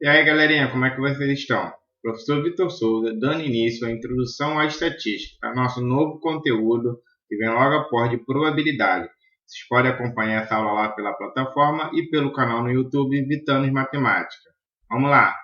E aí, galerinha, como é que vocês estão? Professor Vitor Souza, dando início à introdução à estatística, nosso novo conteúdo que vem logo após de probabilidade. Vocês podem acompanhar essa aula lá pela plataforma e pelo canal no YouTube Vitanos Matemática. Vamos lá!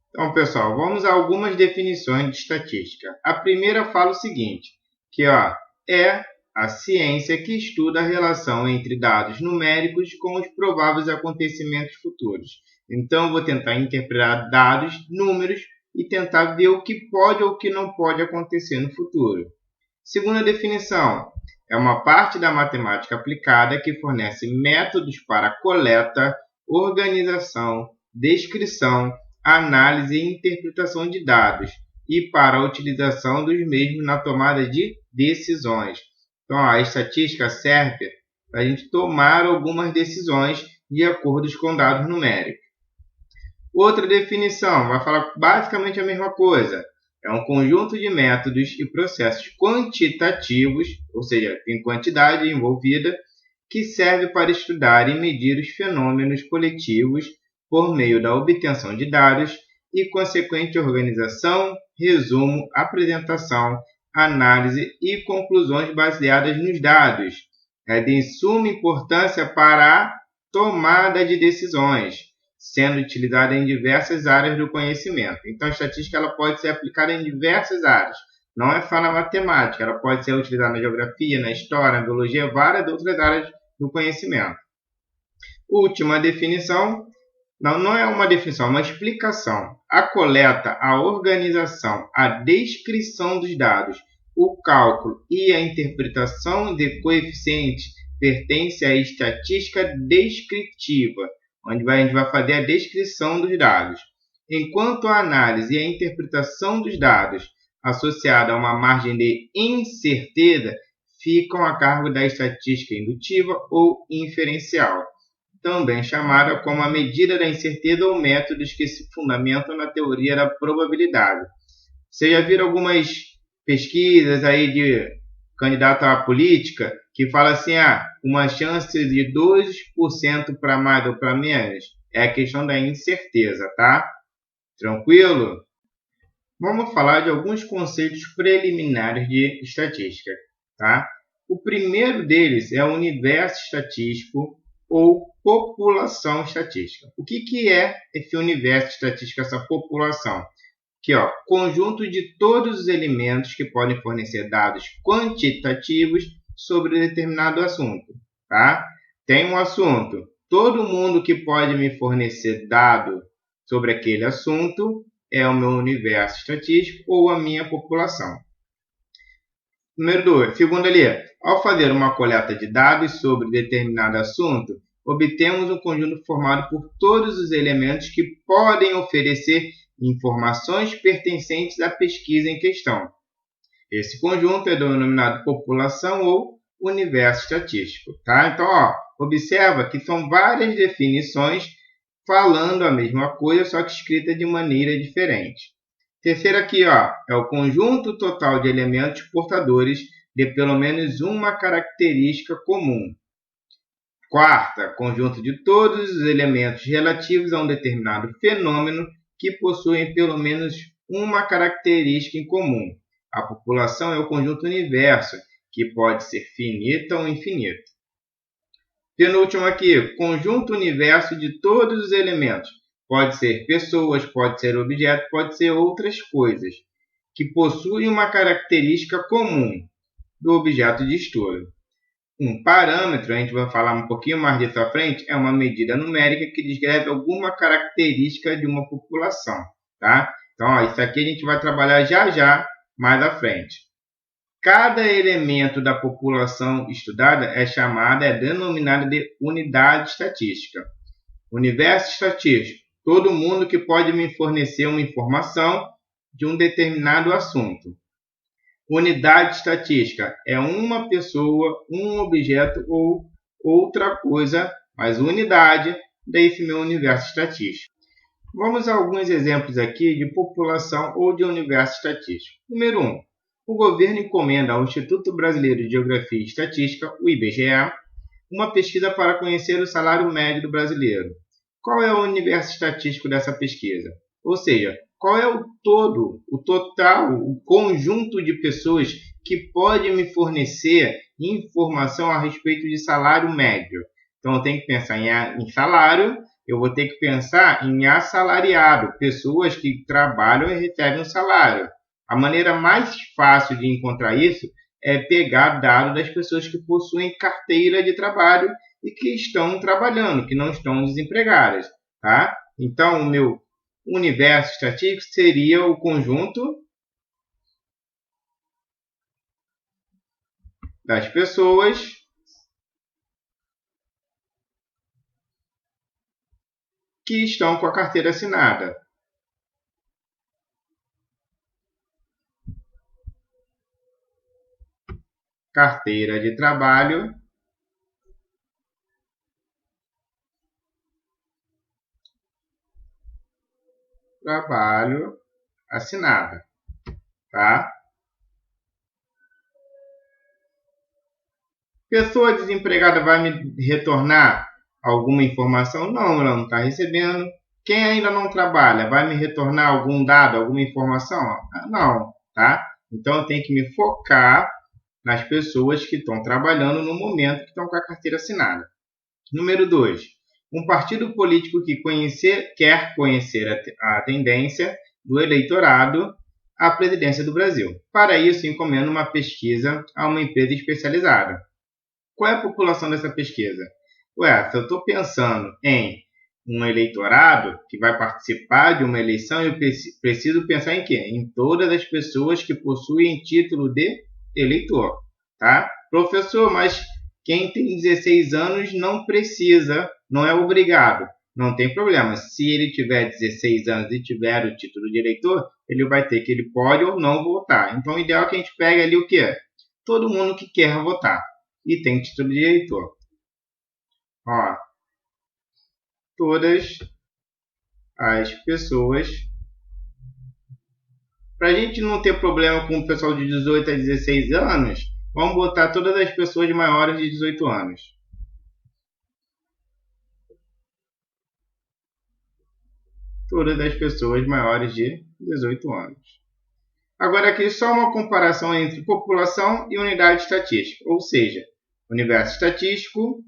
Então, pessoal, vamos a algumas definições de estatística. A primeira fala o seguinte, que é a ciência que estuda a relação entre dados numéricos com os prováveis acontecimentos futuros. Então, vou tentar interpretar dados, números, e tentar ver o que pode ou o que não pode acontecer no futuro. Segunda definição, é uma parte da matemática aplicada que fornece métodos para coleta, organização, descrição, análise e interpretação de dados e para a utilização dos mesmos na tomada de decisões. Então, a estatística serve para a gente tomar algumas decisões de acordo com dados numéricos. Outra definição vai falar basicamente a mesma coisa. É um conjunto de métodos e processos quantitativos, ou seja, tem quantidade envolvida, que serve para estudar e medir os fenômenos coletivos por meio da obtenção de dados e consequente organização, resumo, apresentação, análise e conclusões baseadas nos dados. É de suma importância para a tomada de decisões, sendo utilizada em diversas áreas do conhecimento. Então, a estatística ela pode ser aplicada em diversas áreas. Não é só na matemática, ela pode ser utilizada na geografia, na história, na biologia, várias outras áreas do conhecimento. Última definição, não é uma definição, é uma explicação. A coleta, a organização, a descrição dos dados, o cálculo e a interpretação de coeficientes pertence à estatística descritiva, onde a gente vai fazer a descrição dos dados. Enquanto a análise e a interpretação dos dados associada a uma margem de incerteza ficam a cargo da estatística indutiva ou inferencial, também chamada como a medida da incerteza ou métodos que se fundamentam na teoria da probabilidade. Vocês já viram algumas pesquisas aí de candidato à política que fala assim, uma chance de 2% para mais ou para menos? É a questão da incerteza, tá? Tranquilo? Vamos falar de alguns conceitos preliminares de estatística, tá? O primeiro deles é o universo estatístico ou população estatística. O que é esse universo estatístico, essa população? Aqui, conjunto de todos os elementos que podem fornecer dados quantitativos sobre determinado assunto, tá? Tem um assunto, todo mundo que pode me fornecer dado sobre aquele assunto é o meu universo estatístico ou a minha população. Número 2, segundo ali, ao fazer uma coleta de dados sobre determinado assunto, obtemos um conjunto formado por todos os elementos que podem oferecer informações pertencentes à pesquisa em questão. Esse conjunto é denominado população ou universo estatístico, tá? Então, observa que são várias definições falando a mesma coisa, só que escrita de maneira diferente. Terceiro aqui, é o conjunto total de elementos portadores de pelo menos uma característica comum. Quarta, conjunto de todos os elementos relativos a um determinado fenômeno que possuem pelo menos uma característica em comum. A população é o conjunto universo, que pode ser finita ou infinito. Penúltimo aqui, conjunto universo de todos os elementos. Pode ser pessoas, pode ser objetos, pode ser outras coisas, que possuem uma característica comum do objeto de estudo. Um parâmetro, a gente vai falar um pouquinho mais disso à frente, é uma medida numérica que descreve alguma característica de uma população, tá? Então, isso aqui a gente vai trabalhar já mais à frente. Cada elemento da população estudada é denominada de unidade estatística. Universo estatístico, todo mundo que pode me fornecer uma informação de um determinado assunto. Unidade estatística é uma pessoa, um objeto ou outra coisa, mas unidade desse meu universo estatístico. Vamos a alguns exemplos aqui de população ou de universo estatístico. Número 1. O governo encomenda ao Instituto Brasileiro de Geografia e Estatística, o IBGE, uma pesquisa para conhecer o salário médio do brasileiro. Qual é o universo estatístico dessa pesquisa? Ou seja, qual é o todo, o total, o conjunto de pessoas que pode me fornecer informação a respeito de salário médio? Então, eu tenho que pensar em salário, eu vou ter que pensar em assalariado, pessoas que trabalham e recebem um salário. A maneira mais fácil de encontrar isso é pegar dados das pessoas que possuem carteira de trabalho e que estão trabalhando, que não estão desempregadas, tá? Então, o meu universo estatístico seria o conjunto das pessoas que estão com a carteira assinada. Carteira de trabalho assinada, tá? Pessoa desempregada vai me retornar alguma informação? Não, ela não está recebendo. Quem ainda não trabalha vai me retornar algum dado, alguma informação? Não, tá? Então eu tenho que me focar nas pessoas que estão trabalhando no momento que estão com a carteira assinada. Número 2. Um partido político que quer conhecer a tendência do eleitorado à presidência do Brasil. Para isso, encomenda uma pesquisa a uma empresa especializada. Qual é a população dessa pesquisa? Se eu estou pensando em um eleitorado que vai participar de uma eleição, eu preciso pensar em quê? Em todas as pessoas que possuem título de eleitor, tá? Professor, mas quem tem 16 anos não precisa, não é obrigado. Não tem problema. Se ele tiver 16 anos e tiver o título de eleitor, ele vai ter que ele pode ou não votar. Então, o ideal é que a gente pegue ali o quê? Todo mundo que quer votar e tem título de eleitor. Ó, todas as pessoas. Para a gente não ter problema com o pessoal de 18 a 16 anos, vamos botar todas as pessoas maiores de 18 anos. Todas as pessoas maiores de 18 anos. Agora aqui só uma comparação entre população e unidade estatística, ou seja, universo estatístico,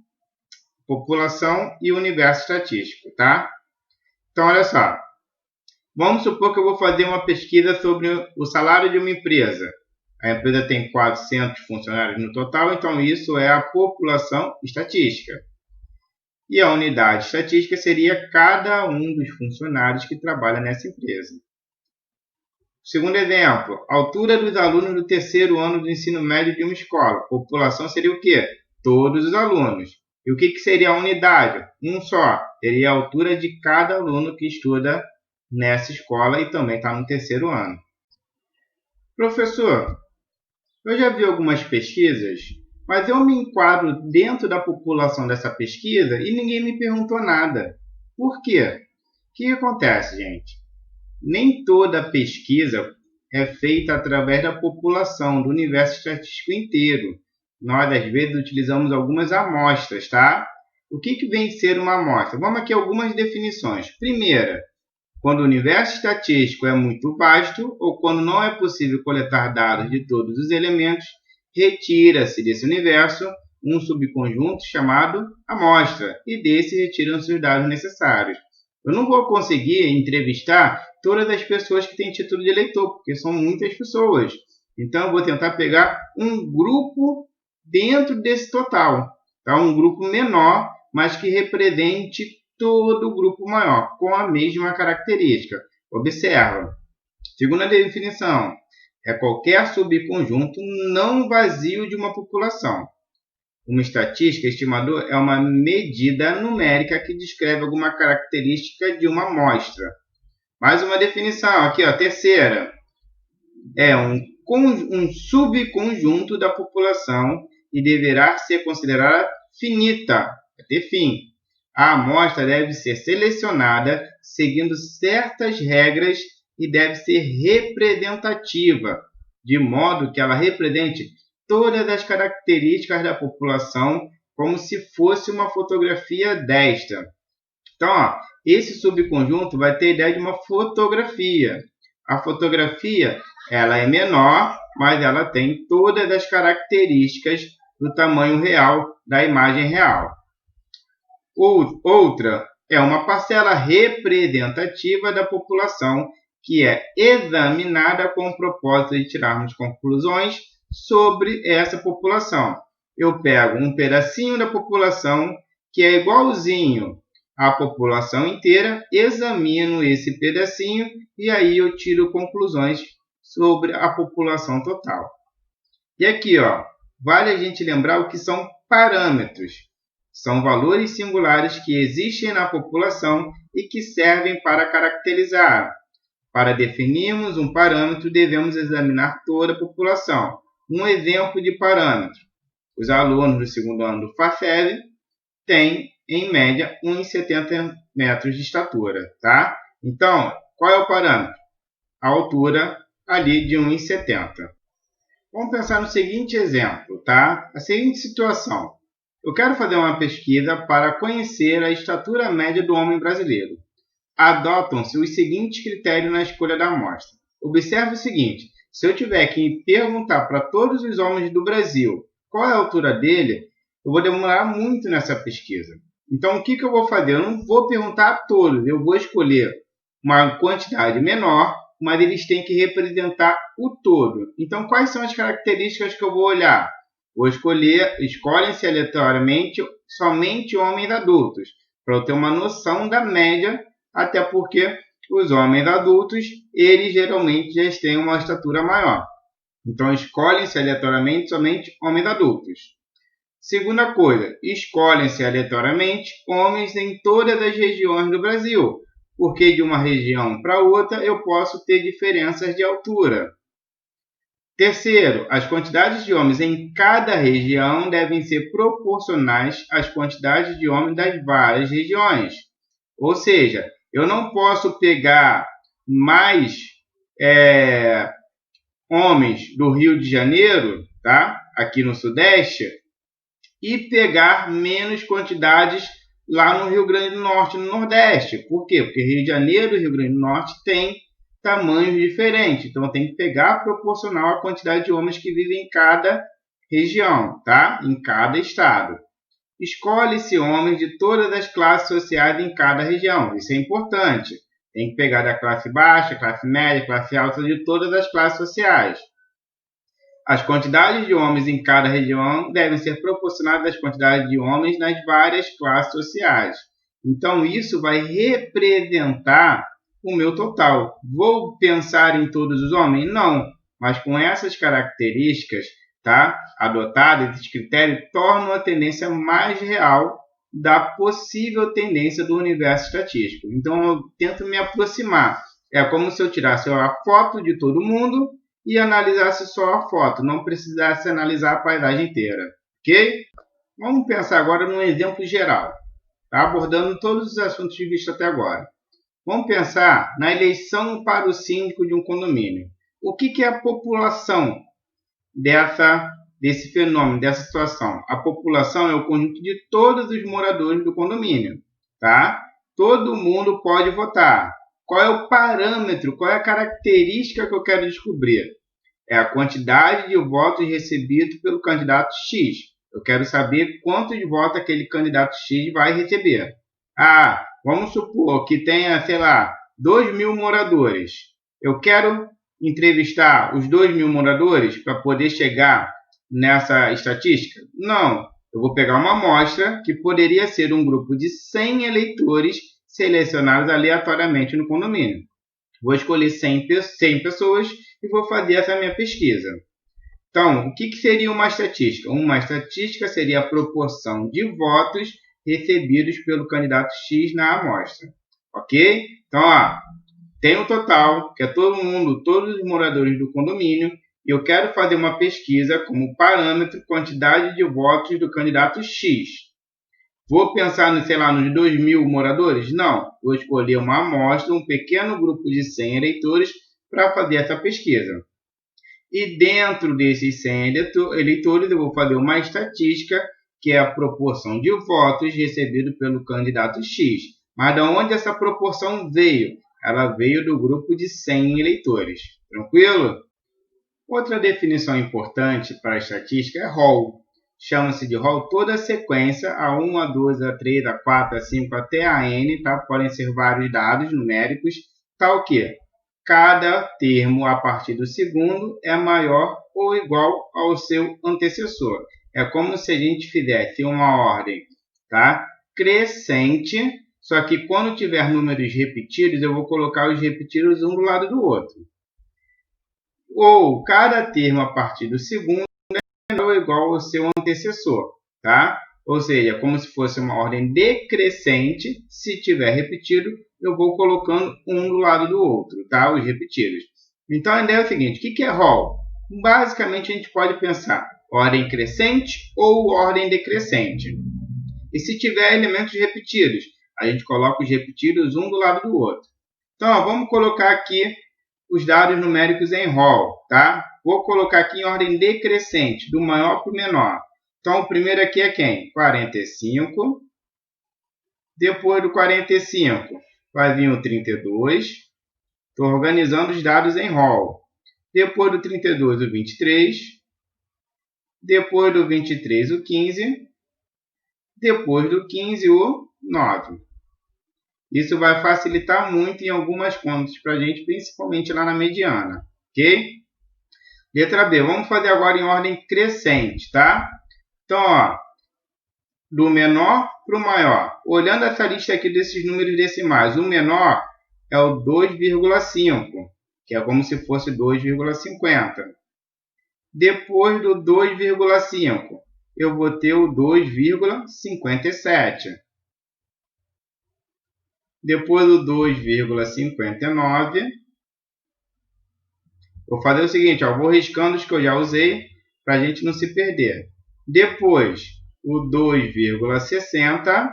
população e universo estatístico, tá? Então, olha só. Vamos supor que eu vou fazer uma pesquisa sobre o salário de uma empresa. A empresa tem 400 funcionários no total, então isso é a população estatística. E a unidade estatística seria cada um dos funcionários que trabalha nessa empresa. Segundo exemplo, altura dos alunos do terceiro ano do ensino médio de uma escola. População seria o quê? Todos os alunos. E o que seria a unidade? Um só. Seria a altura de cada aluno que estuda nessa escola e também está no terceiro ano. Professor, eu já vi algumas pesquisas, mas eu me enquadro dentro da população dessa pesquisa e ninguém me perguntou nada. Por quê? O que acontece, gente? Nem toda pesquisa é feita através da população, do universo estatístico inteiro. Nós, às vezes, utilizamos algumas amostras, tá? O que vem ser uma amostra? Vamos aqui algumas definições. Primeira, quando o universo estatístico é muito vasto ou quando não é possível coletar dados de todos os elementos, retira-se desse universo um subconjunto chamado amostra e desse retiram-se os dados necessários. Eu não vou conseguir entrevistar todas as pessoas que têm título de eleitor, porque são muitas pessoas. Então, eu vou tentar pegar um grupo dentro desse total, tá? Um grupo menor, mas que represente todo o grupo maior, com a mesma característica. Observa. Segunda definição, é qualquer subconjunto não vazio de uma população. Uma estatística, estimador, é uma medida numérica que descreve alguma característica de uma amostra. Mais uma definição, aqui, ó, terceira. É um subconjunto da população e deverá ser considerada finita, vai ter fim. A amostra deve ser selecionada seguindo certas regras e deve ser representativa, de modo que ela represente todas as características da população como se fosse uma fotografia desta. Então, ó, esse subconjunto vai ter a ideia de uma fotografia. A fotografia, ela é menor, mas ela tem todas as características do tamanho real da imagem real. Outra é uma parcela representativa da população que é examinada com o propósito de tirarmos conclusões sobre essa população. Eu pego um pedacinho da população que é igualzinho à população inteira, examino esse pedacinho e aí eu tiro conclusões sobre a população total. E aqui, ó, vale a gente lembrar o que são parâmetros. São valores singulares que existem na população e que servem para caracterizar. Para definirmos um parâmetro, devemos examinar toda a população. Um exemplo de parâmetro. Os alunos do segundo ano do FAFEV têm, em média, 1,70 metros de estatura. Tá? Então, qual é o parâmetro? A altura ali de 1,70. Vamos pensar no seguinte exemplo, tá? A seguinte situação. Eu quero fazer uma pesquisa para conhecer a estatura média do homem brasileiro. Adotam-se os seguintes critérios na escolha da amostra. Observe o seguinte, se eu tiver que perguntar para todos os homens do Brasil qual é a altura dele, eu vou demorar muito nessa pesquisa. Então, o que eu vou fazer? Eu não vou perguntar a todos, eu vou escolher uma quantidade menor, mas eles têm que representar o todo. Então, quais são as características que eu vou olhar? Vou escolhem-se aleatoriamente somente homens adultos, para eu ter uma noção da média, até porque os homens adultos, eles geralmente já têm uma estatura maior. Então, escolhem-se aleatoriamente somente homens adultos. Segunda coisa, escolhem-se aleatoriamente homens em todas as regiões do Brasil, porque de uma região para outra eu posso ter diferenças de altura. Terceiro, as quantidades de homens em cada região devem ser proporcionais às quantidades de homens das várias regiões. Ou seja, eu não posso pegar mais homens do Rio de Janeiro, tá? Aqui no Sudeste, e pegar menos quantidades lá no Rio Grande do Norte e no Nordeste. Por quê? Porque Rio de Janeiro e Rio Grande do Norte têm tamanhos diferentes. Então, tem que pegar proporcional à quantidade de homens que vivem em cada região, tá? Em cada estado. Escolhe-se homens de todas as classes sociais em cada região. Isso é importante. Tem que pegar da classe baixa, classe média, classe alta, de todas as classes sociais. As quantidades de homens em cada região devem ser proporcionais às quantidades de homens nas várias classes sociais. Então, isso vai representar o meu total. Vou pensar em todos os homens? Não. Mas com essas características, tá, adotadas, esses critérios tornam a tendência mais real da possível tendência do universo estatístico. Então, eu tento me aproximar. É como se eu tirasse a foto de todo mundo e analisasse só a foto, não precisasse analisar a paisagem inteira. Ok? Vamos pensar agora num exemplo geral, tá? Abordando todos os assuntos vistos até agora. Vamos pensar na eleição para o síndico de um condomínio. O que é a população desse fenômeno, dessa situação? A população é o conjunto de todos os moradores do condomínio. Tá? Todo mundo pode votar. Qual é o parâmetro, qual é a característica que eu quero descobrir? É a quantidade de votos recebidos pelo candidato X. Eu quero saber quantos votos aquele candidato X vai receber. Vamos supor que tenha, 2.000 moradores. Eu quero entrevistar os 2.000 moradores para poder chegar nessa estatística? Não. Eu vou pegar uma amostra que poderia ser um grupo de 100 eleitores selecionados aleatoriamente no condomínio. Vou escolher 100 pessoas e vou fazer essa minha pesquisa. Então, o que seria uma estatística? Uma estatística seria a proporção de votos recebidos pelo candidato X na amostra. Ok? Então, tem um total, que é todo mundo, todos os moradores do condomínio, e eu quero fazer uma pesquisa como parâmetro quantidade de votos do candidato X. Vou pensar nos 2.000 moradores? Não. Vou escolher uma amostra, um pequeno grupo de 100 eleitores para fazer essa pesquisa. E dentro desses 100 eleitores, eu vou fazer uma estatística, que é a proporção de votos recebidos pelo candidato X. Mas de onde essa proporção veio? Ela veio do grupo de 100 eleitores. Tranquilo? Outra definição importante para a estatística é rol. Chama-se de rol toda a sequência, a 1, a 2, a 3, a 4, a 5, até a n, tá? Podem ser vários dados numéricos, tal o quê? Cada termo a partir do segundo é maior ou igual ao seu antecessor. É como se a gente fizesse uma ordem, tá? Crescente, só que quando tiver números repetidos, eu vou colocar os repetidos um do lado do outro. Ou cada termo a partir do segundo é maior ou igual ao seu antecessor, tá? Ou seja, como se fosse uma ordem decrescente, se tiver repetido, eu vou colocando um do lado do outro, tá? Os repetidos. Então, a ideia é o seguinte, o que é rol? Basicamente, a gente pode pensar ordem crescente ou ordem decrescente. E se tiver elementos repetidos, a gente coloca os repetidos um do lado do outro. Então, ó, vamos colocar aqui os dados numéricos em rol, tá? Vou colocar aqui em ordem decrescente, do maior para o menor. Então, o primeiro aqui é quem? 45. Depois do 45, vai vir o 32. Estou organizando os dados em rol. Depois do 32, o 23. Depois do 23, o 15. Depois do 15, o 9. Isso vai facilitar muito em algumas contas para a gente, principalmente lá na mediana, ok? Letra B, vamos fazer agora em ordem crescente, tá? Então, ó, do menor para o maior. Olhando essa lista aqui desses números decimais, o menor é o 2,5, que é como se fosse 2,50. Depois do 2,5, eu vou ter o 2,57. Depois do 2,59, vou fazer o seguinte, ó, vou riscando os que eu já usei para a gente não se perder. Depois, o 2,60.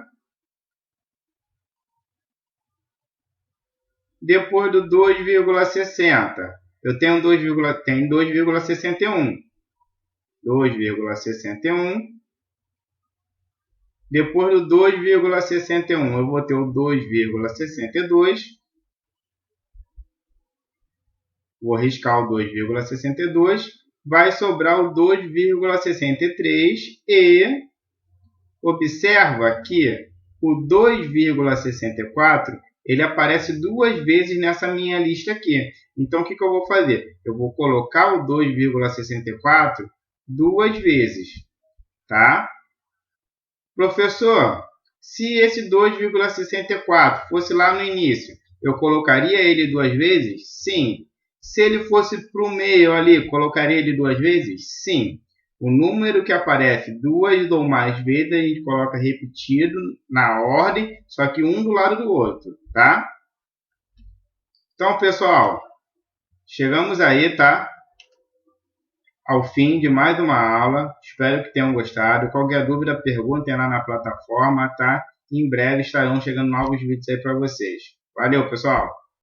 Depois do 2,60, eu tenho 2,61. 2,61. Depois do 2,61, eu vou ter o 2,62. Vou riscar o 2,62. Vai sobrar o 2,63 e observa que o 2,64 ele aparece duas vezes nessa minha lista aqui. Então, o que eu vou fazer? Eu vou colocar o 2,64 duas vezes, tá? Professor, se esse 2,64 fosse lá no início, eu colocaria ele duas vezes? Sim. Se ele fosse para o meio ali, colocaria ele duas vezes? Sim. O número que aparece duas ou mais vezes, a gente coloca repetido na ordem, só que um do lado do outro, tá? Então, pessoal, chegamos aí, tá? Ao fim de mais uma aula. Espero que tenham gostado. Qualquer dúvida, perguntem lá na plataforma, tá? Em breve estarão chegando novos vídeos aí para vocês. Valeu, pessoal!